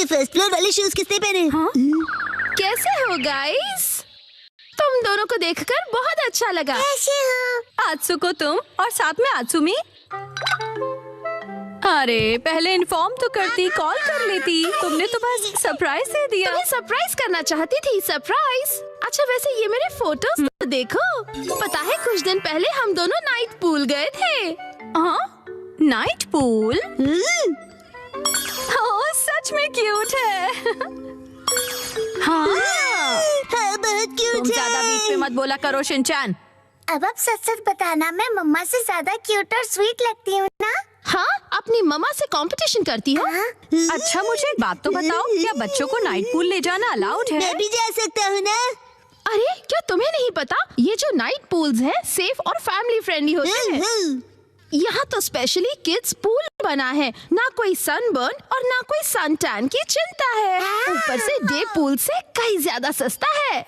ये first floor वाले shoes किसने पहने? हाँ? कैसे हो गाइस? तुम दोनों को देखकर बहुत अच्छा लगा। कैसे हो? आत्सुको तुम और साथ में आत्सुमी। अरे पहले इन्फॉर्म तो करती, कॉल कर लेती। तुमने तो बस सरप्राइज दे दिया। तुम्हें सरप्राइज करना चाहती थी। सरप्राइज? अच्छा वैसे ये मेरे फोटोज तो देखो। पता है कुछ दिन पहले हम दोनों नाइट पूल गए थे। हाँ नाइट पूल? ओह सच में क्यूट है। हाँ बहुत क्यूट तुम ज्यादा बीच में मत बोला करो शिनचैन। अब आप सच सच बताना, मैं मम्मा से ज्यादा क्यूट और स्वीट लगती हूँ ना? हाँ अपनी मम्मा से कंपटीशन करती हो? अच्छा मुझे एक बात तो बताओ, क्या बच्चों को नाइट पूल ले जाना अलाउड है? मैं भी जा सकता हूँ ना? अरे क्या तुम्हें नहीं पता, ये जो नाइट पूल्स हैं सेफ और फैमिली फ्रेंडली होते हैं। यहाँ तो स्पेशली किड्स पूल बना है, ना कोई सनबर्न और ना कोई सन टैन की चिंता है। ऊपर से डे पूल से कहीं ज्यादा सस्ता है।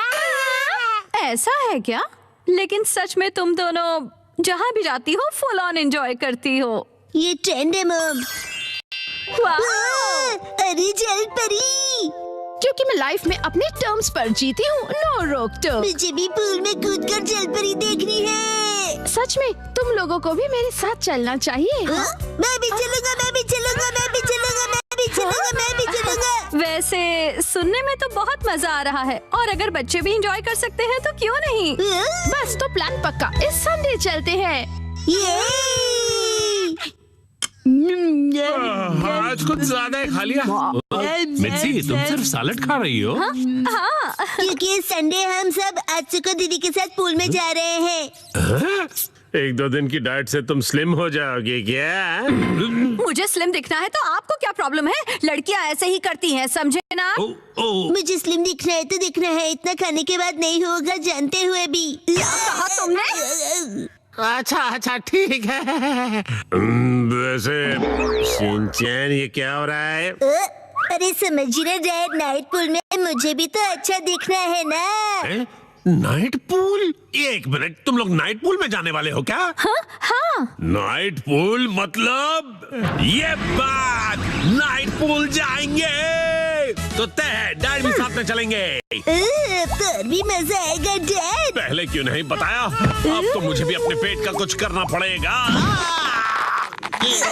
ऐसा है क्या? लेकिन सच में तुम दोनों जहाँ भी जाती हो फुल ऑन एंजॉय करती हो। ये ट्रेंड है मम। अरे जल परी, क्योंकि मैं लाइफ में अपने टर्म्स पर जीती हूँ, नो रोक टोक। मुझे भी पूल में कूदकर जल परी देखनी है। सच में तुम लोगों को भी मेरे साथ चलना चाहिए। मैं भी चलूंगा, मैं भी चलूंगा, मैं भी चलूंगा, मैं भी चलूंगा, मैं भी चलूंगा। वैसे सुनने में तो बहुत मजा आ रहा है, और अगर बच्चे भी एंजॉय कर सकते हैं तो क्यों नहीं। बस तो प्लान पक्का, इस संडे चलते हैं। आज कुछ ज्यादा ही खा लिया। मिर्ची तुम सिर्फ सैलेड खा रही हो? हाँ क्योंकि संडे हम सब आत्सुको दीदी के साथ पूल में जा रहे हैं। एक दो दिन की डाइट से तुम स्लिम हो जाओगे क्या? मुझे स्लिम दिखना है तो आपको क्या प्रॉब्लम है? लड़कियां ऐसे ही करती हैं, समझे ना? मुझे स्लिम दिखना है तो दिखना है, इतना खाने के बाद नहीं होगा जानते हुए भी। क्या कहा तुमने? अच्छा ठीक है। वैसे शिनचैन ये क्या हो रहा है? अरे समझिए ना डैड, नाइट पूल में मुझे भी तो अच्छा दिखना है ना। Night pool? एक मिनट, तुम लोग नाइट पूल में जाने वाले हो क्या? हाँ। नाइट पूल मतलब ये बात, नाइट पूल जाएंगे तो तय है, डैड भी साथ में चलेंगे। तो भी मजा आएगा डैड। पहले क्यों नहीं बताया? अब तो मुझे भी अपने पेट का कुछ करना पड़ेगा। इस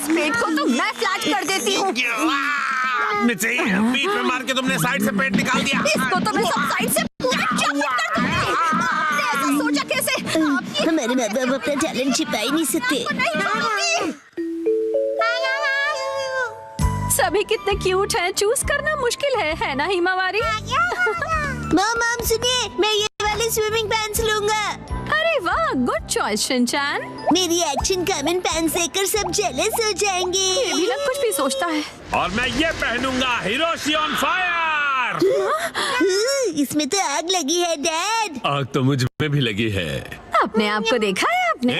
पेट को तो मैं फ्लैट कर देती हूँ। बीच में मार के तुमने साइड से पेट निकाल दिया। इसको तो मैं सब साइड से आपने ऐसा सोचा कैसे? हमारे माँ बाप अपना टैलेंट छिपा ही नहीं सकते। सभी कितने क्यूट हैं, चूज करना मुश्किल है ना हिमावारी? मॉम सुनिए, मैं ये वाले स्विमिंग पैंट्स लूंगा। अरे वाह, गुड चॉइस शिनचैन। मेरी एक्शन कॉमन पैंट्स देखकर सब जेलस हो जाएंगे। ये भी ना कुछ भी सोचता है। और मैं ये पहनूंगा, हिरोशी ऑन फायर। इसमें तो आग लगी है डैड। आग तो मुझ में भी लगी है। अपने आप को देखा है आपने?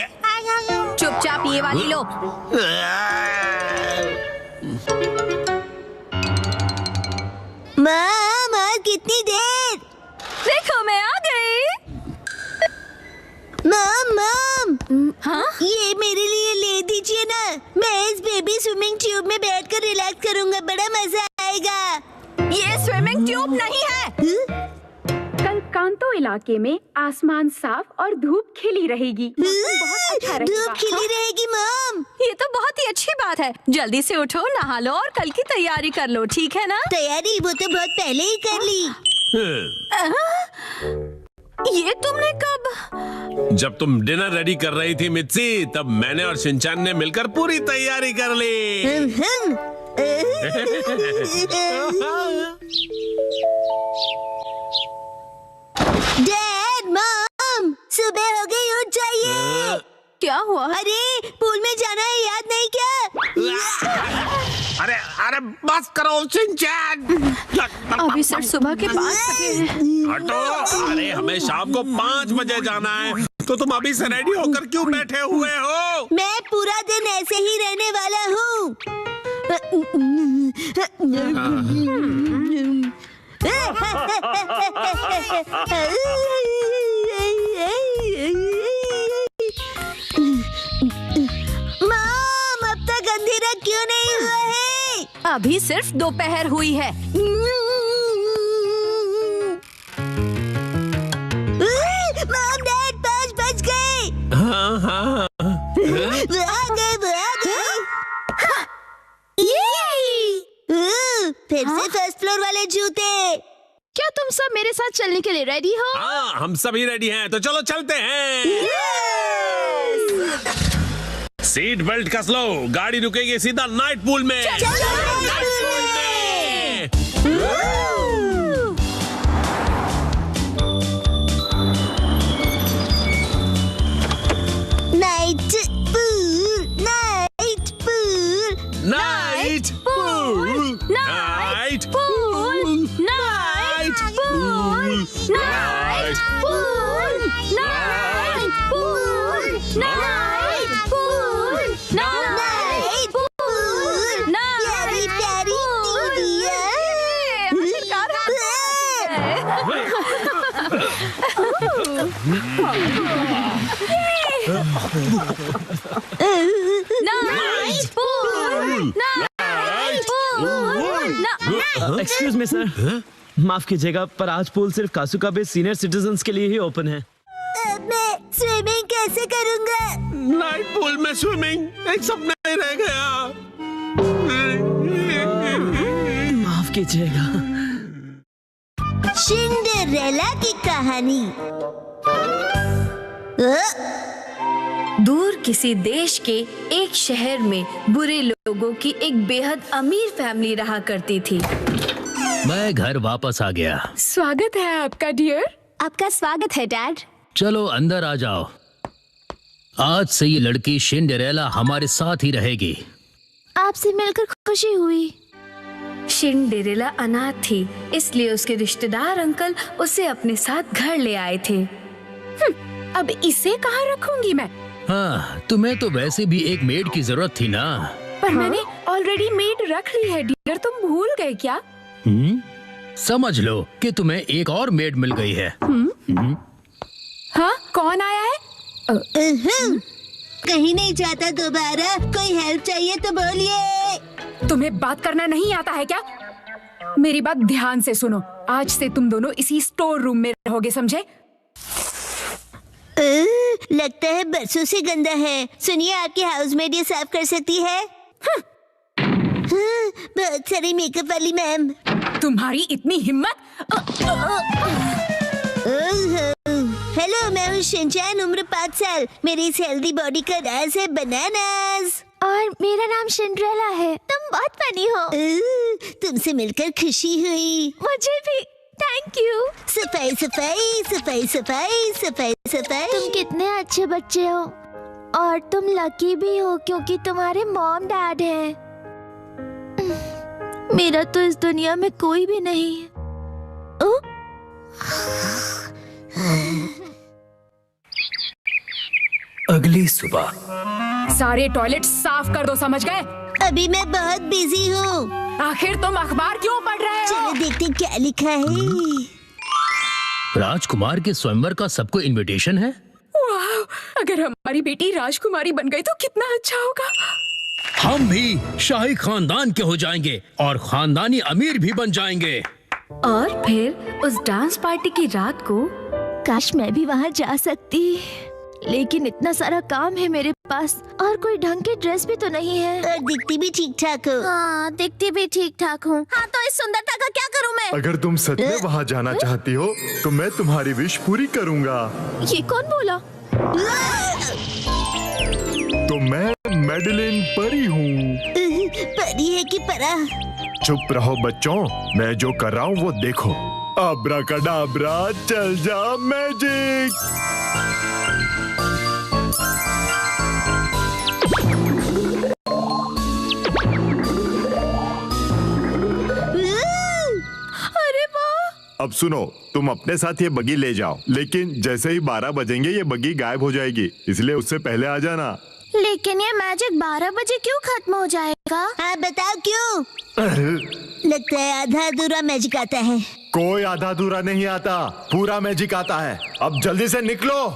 चुपचाप ये वाली लो। माम और कितनी देर? देखो मैं आ गई। माम हाँ? ये मेरे लिए ले दीजिए ना, मैं इस बेबी स्विमिंग ट्यूब में बैठकर रिलैक्स करूंगा, बड़ा मजा आएगा। ये स्विमिंग ट्यूब नहीं है। कल कांतो इलाके में आसमान साफ और धूप खिली रहेगी। बहुत अच्छा रहेगा। धूप खिली रहेगी मॉम। ये तो बहुत ही अच्छी बात है। जल्दी से उठो, नहा लो और कल की तैयारी कर लो, ठीक है ना? तैयारी वो तो बहुत पहले ही कर ली। ये तुमने कब? जब तुम डिनर रेडी कर रही थी मित्सी, तब मैंने और शिनचैन ने मिलकर पूरी तैयारी कर ली। डैड मॉम सुबह हो गई, उठ जाइए। क्या हुआ? अरे पूल में जाना है, याद नहीं क्या? अरे बस करो शिनचैन। अभी सिर्फ सुबह के 5 बजे हैं। हटो। अरे हमें शाम को 5 बजे जाना है, तो तुम अभी से रेडी होकर क्यों बैठे हुए हो? मैं पूरा दिन ऐसे ही रहने वाला हूँ। मॉम अब तक अंधेरा क्यों नहीं हुआ है? अभी सिर्फ दोपहर हुई है। मॉम डैड 5 बज गए। हाँ हाँ। वो आ गए। फिर से फर्स्ट फ्लोर वाले जूते। क्या तुम सब मेरे साथ चलने के लिए रेडी हो? हाँ, हम सभी रेडी हैं, तो चलो चलते हैं। सीट बेल्ट कस लो, गाड़ी रुकेगी सीधा नाइट पूल में। Night pool, night pool, night pool, night pool, night pool, night pool, night pool, night pool, night pool, प्यारी प्यारी night pool, night pool. Excuse me sir, माफ कीजिएगा पर आज पूल सिर्फ कासुका बे सीनियर सिटीजन्स के लिए ही ओपन है। मैं स्विमिंग कैसे करूंगा? नाइट पूल में स्विमिंग एक सपना ही रह गया। माफ कीजिएगा। सिंड्रेला की कहानी। दूर किसी देश के एक शहर में बुरे लोगों की एक बेहद अमीर फैमिली रहा करती थी। मैं घर वापस आ गया। स्वागत है आपका डियर। आपका स्वागत है डैड। चलो अंदर आ जाओ। आज से ये लड़की सिंड्रेला हमारे साथ ही रहेगी। आपसे मिलकर खुशी हुई। सिंड्रेला अनाथ थी, इसलिए उसके रिश्तेदार अंकल उसे अपने साथ घर ले आए थे। अब इसे कहाँ रखूंगी मैं? हाँ, तुम्हें तो वैसे भी एक मेड की जरूरत थी ना। पर मैंने ऑलरेडी मेड रख ली है डियर, तुम भूल गए क्या? समझ लो कि तुम्हें एक और मेड मिल गई है। हाँ, कौन आया है? कहीं नहीं जाता दोबारा। कोई हेल्प चाहिए तो बोलिए। तुम्हें बात करना नहीं आता है क्या? मेरी बात ध्यान से सुनो। आज से तुम दोनों इसी स्टोर रूम में रहोगे, समझे? लगता है बरसों से गंदा है। सुनिए, आपकी हाउसमेड ये साफ कर सकती है। हाँ, बहुत सारी मेकअप वाली मैम। तुम्हारी इतनी हिम्मत? हेलो, मैं हूँ शिनचैन, उम्र 5 साल। मेरी इस हेल्दी बॉडी का राज है बनानास। और मेरा नाम सिंड्रेला है। तुम बहुत फनी हो। तुमसे मिलकर खुशी हुई। मुझे भी। Thank you. सफाई सफाई सफाई सफाई सफाई सफाई। तुम कितने अच्छे बच्चे हो और तुम लकी भी हो क्योंकि तुम्हारे मॉम डैड हैं। मेरा तो इस दुनिया में कोई भी नहीं है। अगली सुबह सारे टॉयलेट साफ कर दो, समझ गए? अभी मैं बहुत बिजी हूँ। आखिर तुम अखबार क्यों पढ़ रहे हो? चलो देखते क्या लिखा है। राजकुमार के स्वयंवर का सबको इनविटेशन है। वाह, अगर हमारी बेटी राजकुमारी बन गई तो कितना अच्छा होगा। हम भी शाही खानदान के हो जाएंगे और खानदानी अमीर भी बन जाएंगे। और फिर उस डांस पार्टी की रात को काश मैं भी वहाँ जा सकती, लेकिन इतना सारा काम है मेरे पास और कोई ढंग की ड्रेस भी तो नहीं है। और दिखती भी ठीक ठाक हो। हाँ, दिखती भी ठीक ठाक हूँ। हाँ, तो इस सुंदरता का क्या करूँ मैं? अगर तुम सच में वहाँ जाना चाहती हो तो मैं तुम्हारी विश पूरी करूँगा। ये कौन बोला? तो मैं मैडलिन परी हूँ। परी है कि परा? चुप रहो बच्चों, मैं जो कर रहा हूँ वो देखो। अब्राकडाब्रा, चल जा मैजिक। अरे वाह! अब सुनो, तुम अपने साथ ये बगी ले जाओ, लेकिन जैसे ही 12 बजेंगे ये बगी गायब हो जाएगी, इसलिए उससे पहले आ जाना। लेकिन ये मैजिक 12 बजे क्यों खत्म हो जाएगा? हाँ, बताओ क्यों? लगता है आधा अधूरा मैजिक आता है। कोई आधा अधूरा नहीं आता, पूरा मैजिक आता है। अब जल्दी से निकलो।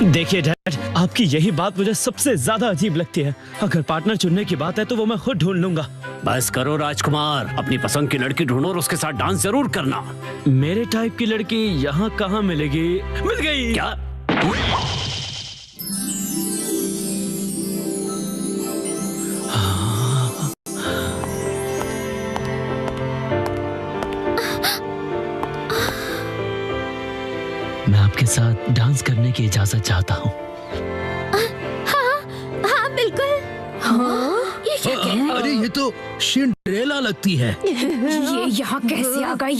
देखिए डैड, आपकी यही बात मुझे सबसे ज्यादा अजीब लगती है। अगर पार्टनर चुनने की बात है तो वो मैं खुद ढूंढ लूंगा। बस करो राजकुमार, अपनी पसंद की लड़की ढूंढो और उसके साथ डांस जरूर करना। मेरे टाइप की लड़की यहाँ कहाँ मिलेगी? मिल गई। क्या? मैं आपके साथ डांस करने की इजाजत चाहता हूँ। हाँ बिल्कुल। ये क्या कह रहे अरे ये तो सिंड्रेला लगती है। ये यहाँ कैसे आ गई?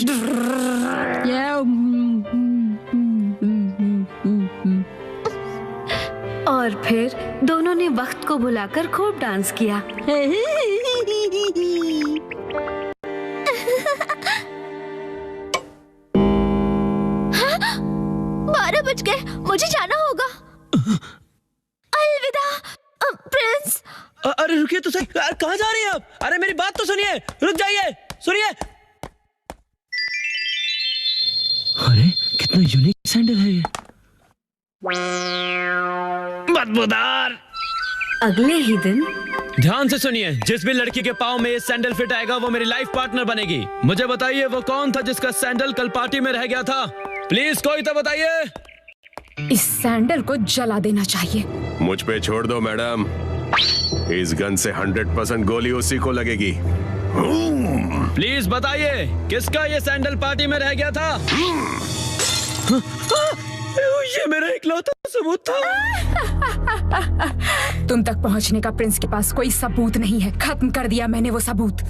और फिर दोनों ने वक्त को भुलाकर खूब डांस किया। 12 बज गए, मुझे जाना होगा। अलविदा प्रिंस। अरे रुकिए तो सही, कहाँ जा रही हैं आप? अरे मेरी बात तो सुनिए, रुक जाइए, सुनिए। अरे कितना यूनिक सैंडल है ये। बदबूदार। अगले ही दिन ध्यान से सुनिए, जिस भी लड़की के पाँव में ये सैंडल फिट आएगा वो मेरी लाइफ पार्टनर बनेगी। मुझे बताइए वो कौन था जिसका सैंडल कल पार्टी में रह गया था? प्लीज कोई तो बताइए। इस सैंडल को जला देना चाहिए। मुझ पे छोड़ दो मैडम, इस गन से 100% गोली उसी को लगेगी। प्लीज बताइए किसका ये सैंडल पार्टी में रह गया था? ये मेरा इकलौता सबूत था। तुम तक पहुंचने का प्रिंस के पास कोई सबूत नहीं है। खत्म कर दिया मैंने वो सबूत।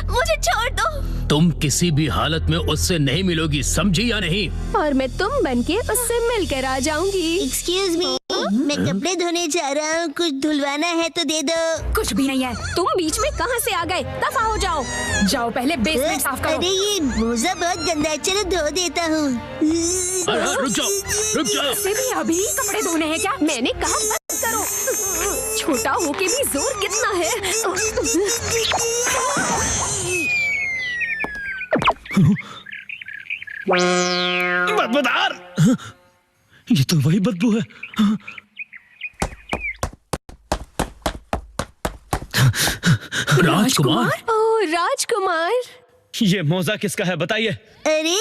मुझे छोड़ दो। तुम किसी भी हालत में उससे नहीं मिलोगी, समझी या नहीं? और मैं तुम बनके उससे मिलकर आ जाऊंगी। एक्सक्यूज मी, मैं कपड़े धोने जा रहा हूँ, कुछ धुलवाना है तो दे दो। कुछ भी नहीं है। तुम बीच में कहां से आ गए? दफा हो जाओ। जाओ पहले बेसमेंट साफ करो। अरे ये मोजा बहुत गंदा है, चलो धो देता हूँ। अरे रुक जाओ, रुक जाओ। से भी अभी कपड़े धोने हैं क्या? मैंने कहा बंद करो। छोटा होके भी जोर कितना है। बदबूदार। ये तो वही बदबू है। राजकुमार। ओह राजकुमार। ये मोजा किसका है बताइए? अरे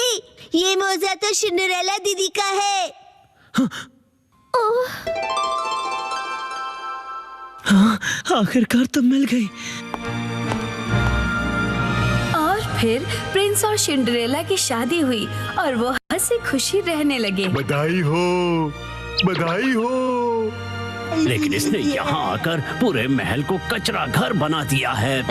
ये मोजा तो सिंड्रेला दीदी का है। हाँ, आखिरकार तो मिल गई। और फिर प्रिंस और सिंड्रेला की शादी हुई और वो हंसी खुशी रहने लगे। बधाई हो, बधाई हो। लेकिन इसने यहाँ आकर पूरे महल को कचरा घर बना दिया है।